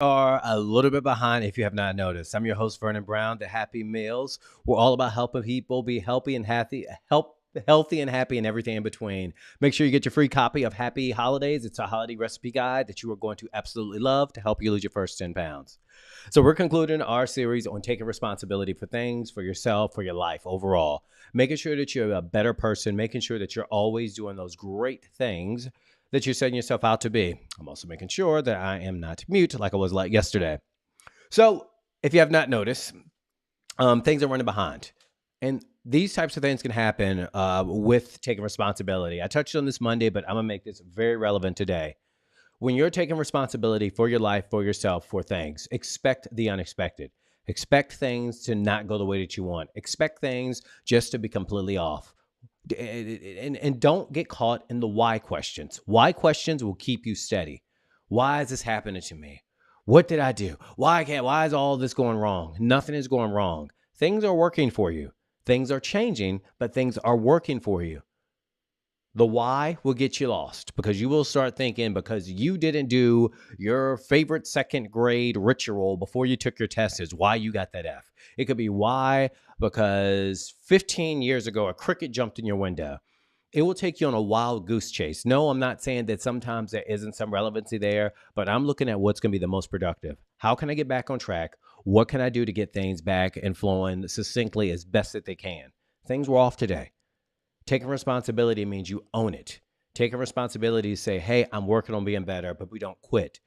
Are a little bit behind if you have not noticed. I'm your host, Vernon Brown, the Happy Meals. We're all about helping people be healthy and healthy and happy and everything in between. Make sure you get your free copy of Happy Holidays. It's a holiday recipe guide that you are going to absolutely love to help you lose your first 10 pounds. So we're concluding our series on taking responsibility for things, for yourself, for your life overall. Making sure that you're a better person, making sure that you're always doing those great things that you're setting yourself out to be. I'm also making sure that I am not mute like I was like yesterday. So, if you have not noticed, things are running behind. And these types of things can happen with taking responsibility. I touched on this Monday, but I'm going to make this very relevant today. When you're taking responsibility for your life, for yourself, for things, expect the unexpected. Expect things to not go the way that you want. Expect things just to be completely off. And don't get caught in the why questions. Why questions will keep you steady. Why is this happening to me? What did I do? Why is all this going wrong? Nothing is going wrong. Things are working for you. Things are changing, but things are working for you. The why will get you lost because you will start thinking because you didn't do your favorite second grade ritual before you took your test is why you got that F. It could be why because 15 years ago a cricket jumped in your window. It will take you on a wild goose chase. No, I'm not saying that sometimes there isn't some relevancy there, but I'm looking at what's going to be the most productive. How can I get back on track? What can I do to get things back and flowing succinctly as best that they can? Things were off today. Taking responsibility means you own it. Taking responsibility is say, hey, I'm working on being better, but we don't quit.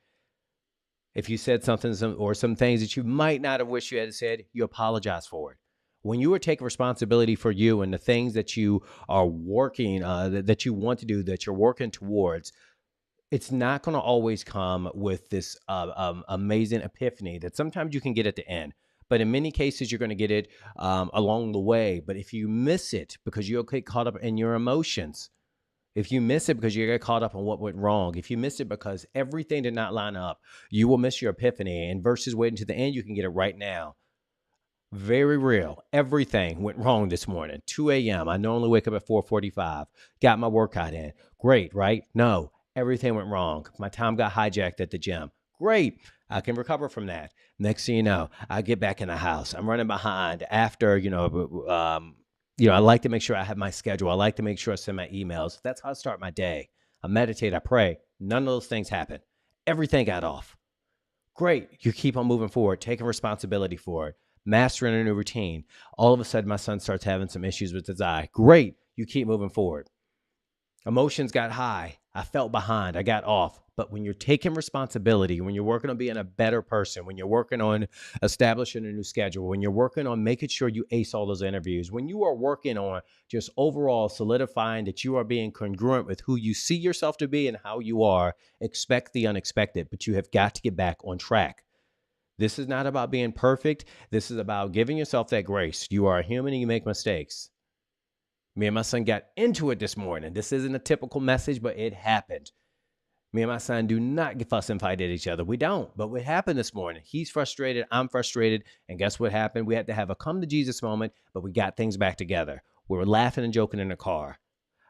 If you said something or some things that you might not have wished you had said, you apologize for it. When you are taking responsibility for you and the things that you are working, that you want to do, that you're working towards, it's not going to always come with this amazing epiphany that sometimes you can get at the end. But in many cases, you're going to get it along the way. But if you miss it because you get caught up in your emotions, if you miss it because you get caught up on what went wrong, if you miss it because everything did not line up, you will miss your epiphany. And versus waiting to the end, you can get it right now. Very real. Everything went wrong this morning. 2 a.m. I normally wake up at 4:45. Got my workout in. Great, right? No, everything went wrong. My time got hijacked at the gym. Great. I can recover from that. Next thing you know, I get back in the house. I'm running behind after, I like to make sure I have my schedule. I like to make sure I send my emails. That's how I start my day. I meditate, I pray. None of those things happen. Everything got off. Great. You keep on moving forward, taking responsibility for it, mastering a new routine. All of a sudden, my son starts having some issues with his eye. Great. You keep moving forward. Emotions got high. I felt behind. I got off. But when you're taking responsibility, when you're working on being a better person, when you're working on establishing a new schedule, when you're working on making sure you ace all those interviews, when you are working on just overall solidifying that you are being congruent with who you see yourself to be and how you are, expect the unexpected, but you have got to get back on track. This is not about being perfect. This is about giving yourself that grace. You are a human and you make mistakes. Me and my son got into it this morning. This isn't a typical message, but it happened. Me and my son do not fuss and fight at each other. We don't. But what happened this morning? He's frustrated. I'm frustrated. And guess what happened? We had to have a come to Jesus moment, but we got things back together. We were laughing and joking in the car.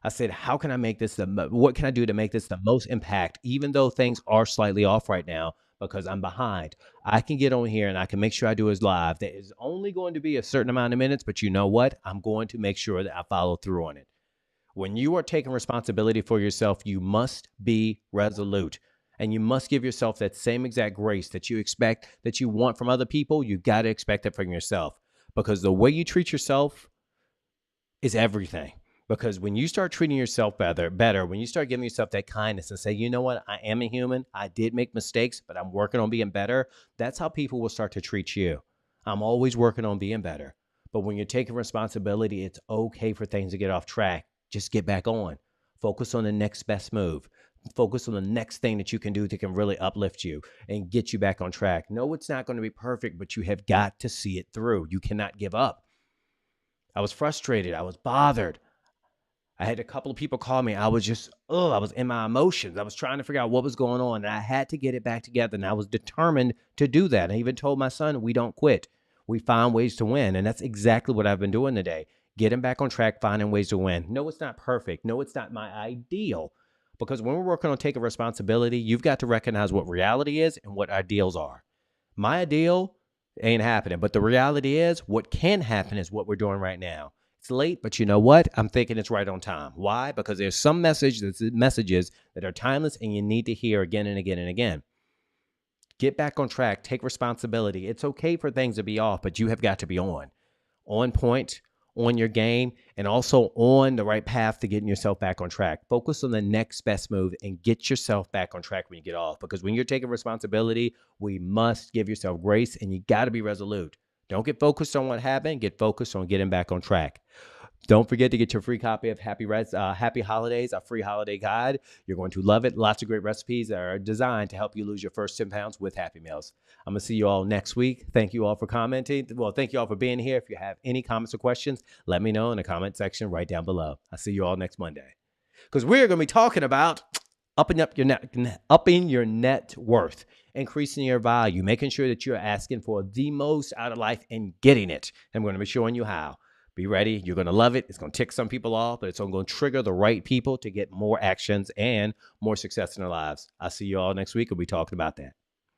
I said, how can I make this what can I do to make this the most impact, even though things are slightly off right now because I'm behind? I can get on here and I can make sure I do his live. There is only going to be a certain amount of minutes, but you know what? I'm going to make sure that I follow through on it. When you are taking responsibility for yourself, you must be resolute. And you must give yourself that same exact grace that you expect, that you want from other people. You got to expect it from yourself because the way you treat yourself is everything. Because when you start treating yourself better, when you start giving yourself that kindness and say, you know what, I am a human. I did make mistakes, but I'm working on being better. That's how people will start to treat you. I'm always working on being better. But when you're taking responsibility, it's okay for things to get off track. Just get back on. Focus on the next best move. Focus on the next thing that you can do that can really uplift you and get you back on track. No, it's not going to be perfect, but you have got to see it through. You cannot give up. I was frustrated. I was bothered. I had a couple of people call me. I was just, I was in my emotions. I was trying to figure out what was going on. And I had to get it back together. And I was determined to do that. I even told my son, we don't quit. We find ways to win. And that's exactly what I've been doing today. Getting back on track, finding ways to win. No, it's not perfect. No, it's not my ideal. Because when we're working on taking responsibility, you've got to recognize what reality is and what ideals are. My ideal ain't happening, but the reality is what can happen is what we're doing right now. It's late, but you know what? I'm thinking it's right on time. Why? Because there's some messages that are timeless and you need to hear again and again and again. Get back on track. Take responsibility. It's okay for things to be off, but you have got to be on point, on your game, and also on the right path to getting yourself back on track. Focus on the next best move and get yourself back on track when you get off. Because when you're taking responsibility, we must give yourself grace and you got to be resolute. Don't get focused on what happened. Get focused on getting back on track. Don't forget to get your free copy of Happy Holidays, a free holiday guide. You're going to love it. Lots of great recipes that are designed to help you lose your first 10 pounds with Happy Meals. I'm going to see you all next week. Thank you all for commenting. Well, thank you all for being here. If you have any comments or questions, let me know in the comment section right down below. I'll see you all next Monday. Because we're going to be talking about upping your net worth, increasing your value, making sure that you're asking for the most out of life and getting it. I'm going to be showing you how. Be ready. You're going to love it. It's going to tick some people off, but it's going to trigger the right people to get more actions and more success in their lives. I'll see you all next week. We'll be talking about that.